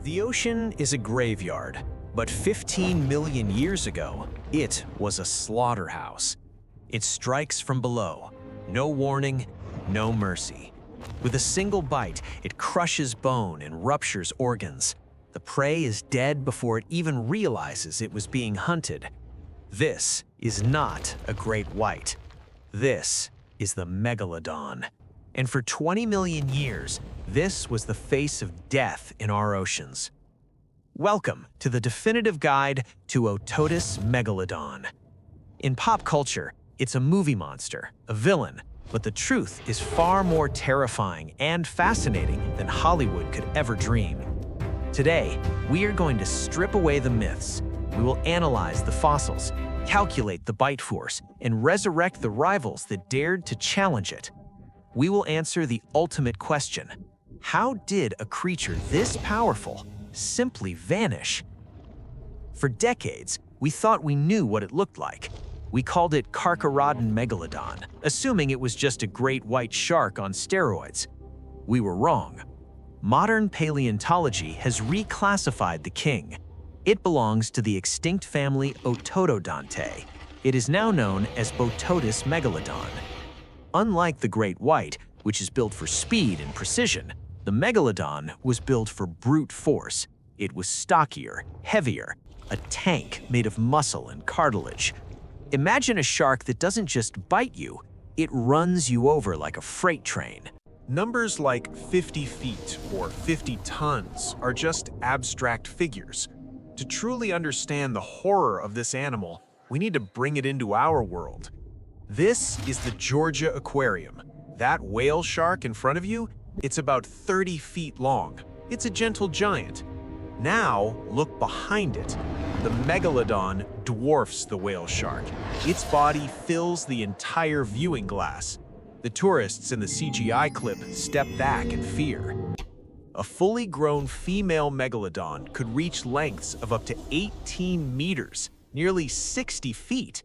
The ocean is a graveyard, but 15 million years ago, it was a slaughterhouse. It strikes from below, no warning, no mercy. With a single bite, it crushes bone and ruptures organs. The prey is dead before it even realizes it was being hunted. This is not a great white. This is the Megalodon. And for 20 million years, this was the face of death in our oceans. Welcome to the definitive guide to Otodus Megalodon. In pop culture, it's a movie monster, a villain, but the truth is far more terrifying and fascinating than Hollywood could ever dream. Today, we are going to strip away the myths. We will analyze the fossils, calculate the bite force, and resurrect the rivals that dared to challenge it. We will answer the ultimate question: how did a creature this powerful simply vanish? For decades, we thought we knew what it looked like. We called it Carcharodon Megalodon, assuming it was just a great white shark on steroids. We were wrong. Modern paleontology has reclassified the king. It belongs to the extinct family Otodontae. It is now known as Otodus Megalodon. Unlike the great white, which is built for speed and precision, the Megalodon was built for brute force. It was stockier, heavier, a tank made of muscle and cartilage. Imagine a shark that doesn't just bite you, it runs you over like a freight train. Numbers like 50 feet or 50 tons are just abstract figures. To truly understand the horror of this animal, we need to bring it into our world. This is the Georgia Aquarium. That whale shark in front of you, it's about 30 feet long. It's a gentle giant. Now, look behind it. The Megalodon dwarfs the whale shark. Its body fills the entire viewing glass. The tourists in the CGI clip step back in fear. A fully grown female Megalodon could reach lengths of up to 18 meters, nearly 60 feet.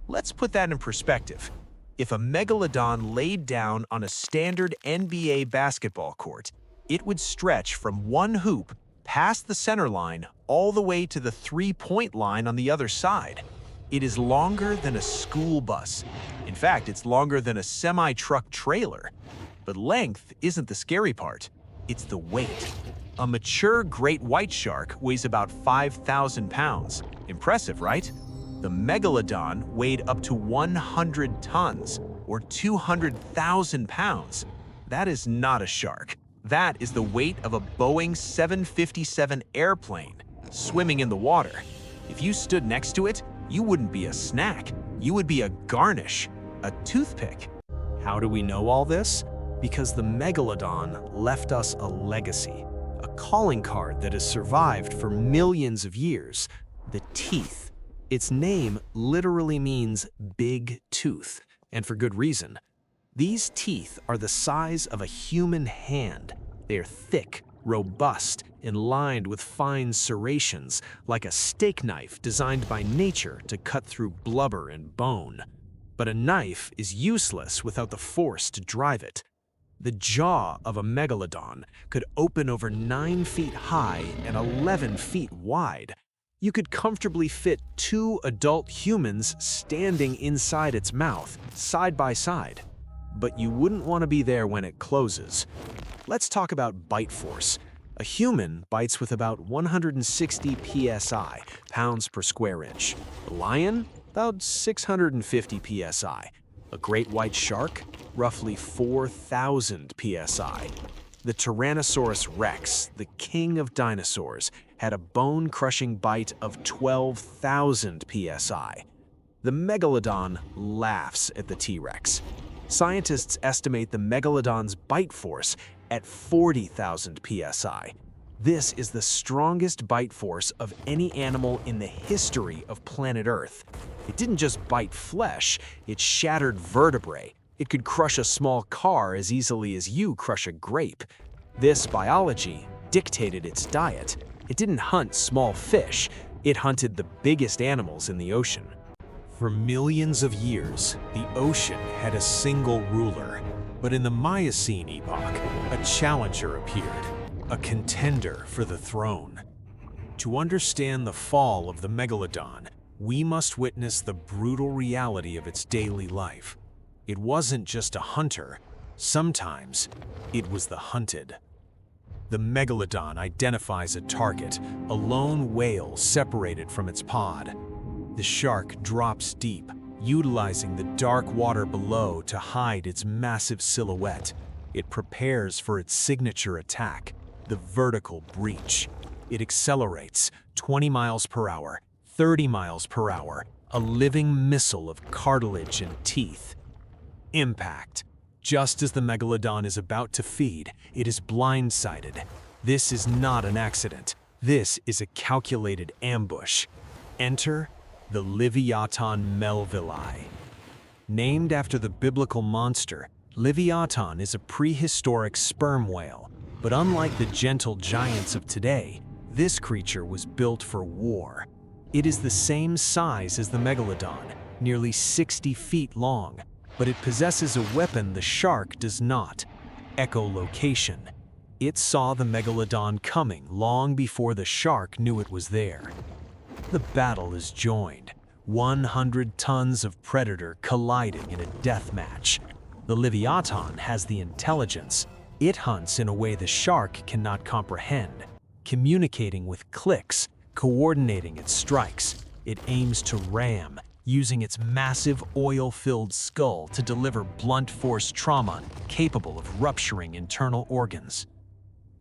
Let's put that in perspective. If a Megalodon laid down on a standard NBA basketball court, it would stretch from one hoop past the center line all the way to the three-point line on the other side. It is longer than a school bus. In fact, it's longer than a semi-truck trailer. But length isn't the scary part. It's the weight. A mature great white shark weighs about 5,000 pounds. Impressive, right? The Megalodon weighed up to 100 tons, or 200,000 pounds. That is not a shark. That is the weight of a Boeing 757 airplane swimming in the water. If you stood next to it, you wouldn't be a snack. You would be a garnish, a toothpick. How do we know all this? Because the Megalodon left us a legacy, a calling card that has survived for millions of years: the teeth. Its name literally means big tooth, and for good reason. These teeth are the size of a human hand. They are thick, robust, and lined with fine serrations, like a steak knife designed by nature to cut through blubber and bone. But a knife is useless without the force to drive it. The jaw of a Megalodon could open over 9 feet high and 11 feet wide. You could comfortably fit 2 adult humans standing inside its mouth, side by side. But you wouldn't want to be there when it closes. Let's talk about bite force. A human bites with about 160 psi, pounds per square inch. A lion, about 650 psi. A great white shark, roughly 4,000 psi. The Tyrannosaurus rex, the king of dinosaurs, had a bone-crushing bite of 12,000 psi. The Megalodon laughs at the T-Rex. Scientists estimate the Megalodon's bite force at 40,000 psi. This is the strongest bite force of any animal in the history of planet Earth. It didn't just bite flesh, it shattered vertebrae. It could crush a small car as easily as you crush a grape. This biology dictated its diet. It didn't hunt small fish, it hunted the biggest animals in the ocean. For millions of years, the ocean had a single ruler. But in the Miocene epoch, a challenger appeared. a contender for the throne. To understand the fall of the Megalodon, we must witness the brutal reality of its daily life. It wasn't just a hunter, sometimes it was the hunted. The Megalodon identifies a target, a lone whale separated from its pod. The shark drops deep, utilizing the dark water below to hide its massive silhouette. It prepares for its signature attack, the vertical breach. It accelerates 20 miles per hour, 30 miles per hour, a living missile of cartilage and teeth. Impact. Just as the Megalodon is about to feed, it is blindsided. This is not an accident. This is a calculated ambush. Enter the Leviathan melvillei. Named after the biblical monster, Leviathan is a prehistoric sperm whale. But unlike the gentle giants of today, this creature was built for war. It is the same size as the Megalodon, nearly 60 feet long, but it possesses a weapon the shark does not: echolocation. It saw the Megalodon coming long before the shark knew it was there. The battle is joined. 100 tons of predator colliding in a death match. The Leviathan has the intelligence. It hunts in a way the shark cannot comprehend, communicating with clicks, coordinating its strikes. It aims to ram, using its massive oil-filled skull to deliver blunt force trauma capable of rupturing internal organs.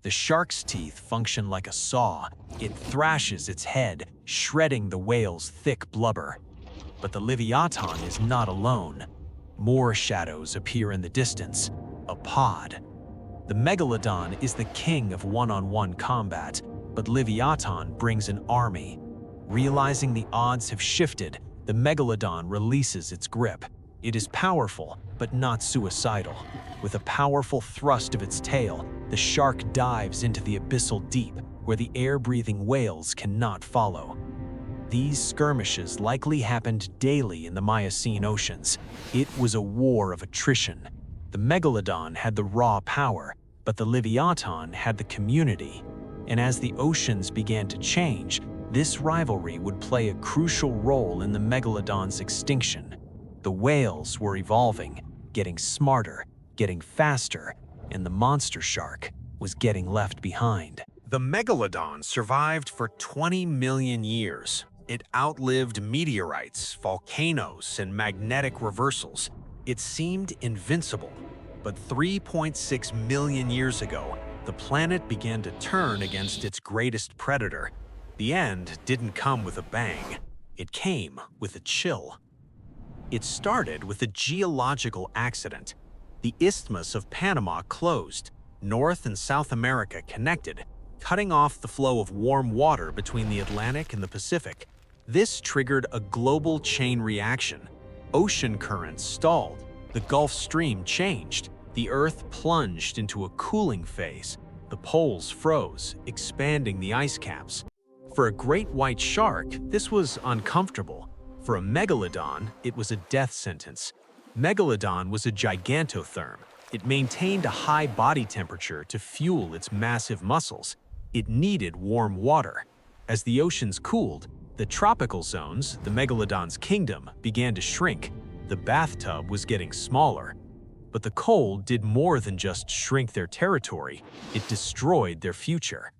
The shark's teeth function like a saw. It thrashes its head, shredding the whale's thick blubber. But the Leviathan is not alone. More shadows appear in the distance. A pod. The Megalodon is the king of one-on-one combat, but Leviathan brings an army. Realizing the odds have shifted, the Megalodon releases its grip. It is powerful, but not suicidal. With a powerful thrust of its tail, the shark dives into the abyssal deep, where the air-breathing whales cannot follow. These skirmishes likely happened daily in the Miocene oceans. It was a war of attrition. The Megalodon had the raw power, but the Leviathan had the community. And as the oceans began to change, this rivalry would play a crucial role in the Megalodon's extinction. The whales were evolving, getting smarter, getting faster, and the monster shark was getting left behind. The Megalodon survived for 20 million years. It outlived meteorites, volcanoes, and magnetic reversals. It seemed invincible. But 3.6 million years ago, the planet began to turn against its greatest predator. The end didn't come with a bang. It came with a chill. It started with a geological accident. The Isthmus of Panama closed. North and South America connected, cutting off the flow of warm water between the Atlantic and the Pacific. This triggered a global chain reaction. Ocean currents stalled. The Gulf Stream changed. The Earth plunged into a cooling phase. The poles froze, expanding the ice caps. For a great white shark, this was uncomfortable. For a megalodon, it was a death sentence. Megalodon was a gigantotherm. It maintained a high body temperature to fuel its massive muscles. It needed warm water. As the oceans cooled, the tropical zones, the megalodon's kingdom, began to shrink. The bathtub was getting smaller. But the cold did more than just shrink their territory, it destroyed their future.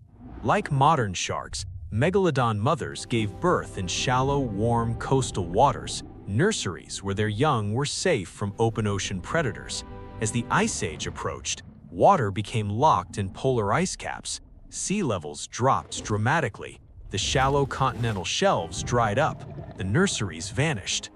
Like modern sharks, megalodon mothers gave birth in shallow, warm coastal waters, nurseries where their young were safe from open ocean predators. As the Ice Age approached, water became locked in polar ice caps. Sea levels dropped dramatically. The shallow continental shelves dried up. The nurseries vanished.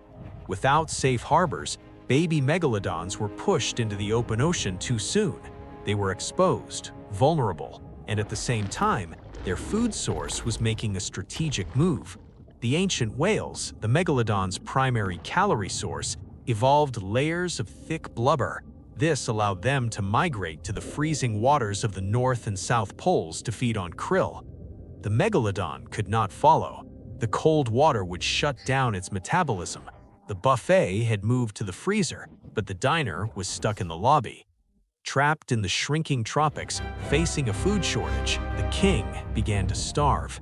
Without safe harbors, baby megalodons were pushed into the open ocean too soon. They were exposed, vulnerable, and at the same time, their food source was making a strategic move. The ancient whales, the megalodon's primary calorie source, evolved layers of thick blubber. This allowed them to migrate to the freezing waters of the North and South Poles to feed on krill. The megalodon could not follow. The cold water would shut down its metabolism. The buffet had moved to the freezer, but the diner was stuck in the lobby. Trapped in the shrinking tropics, facing a food shortage, the king began to starve.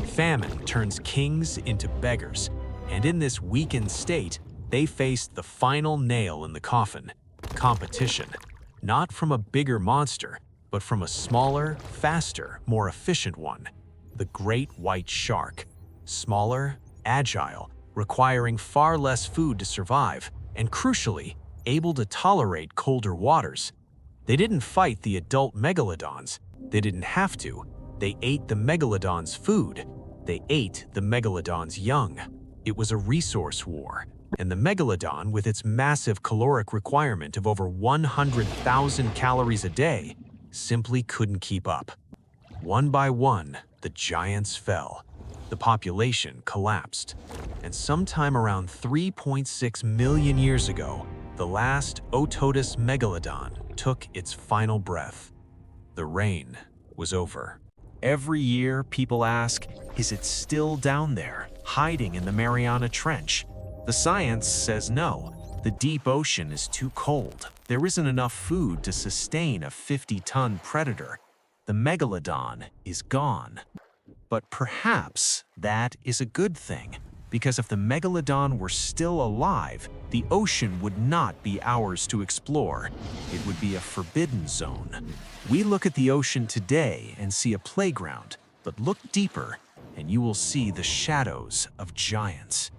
Famine turns kings into beggars, and in this weakened state, they faced the final nail in the coffin: competition. Not from a bigger monster, but from a smaller, faster, more efficient one: the great white shark. Smaller, agile, requiring far less food to survive, and crucially, able to tolerate colder waters. They didn't fight the adult megalodons. They didn't have to. They ate the megalodon's food. They ate the megalodon's young. It was a resource war, and the megalodon, with its massive caloric requirement of over 100,000 calories a day, simply couldn't keep up. One by one, the giants fell. The population collapsed. And sometime around 3.6 million years ago, the last Otodus megalodon took its final breath. The reign was over. Every year, people ask, is it still down there, hiding in the Mariana Trench? The science says no. The deep ocean is too cold. There isn't enough food to sustain a 50-ton predator. The megalodon is gone. But perhaps that is a good thing, because if the megalodon were still alive, the ocean would not be ours to explore. It would be a forbidden zone. We look at the ocean today and see a playground, but look deeper and you will see the shadows of giants.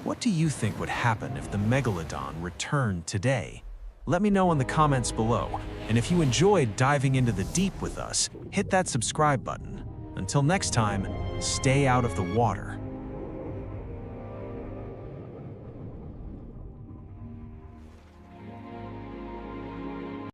What do you think would happen if the megalodon returned today? Let me know in the comments below, and if you enjoyed diving into the deep with us, hit that subscribe button. Until next time, stay out of the water.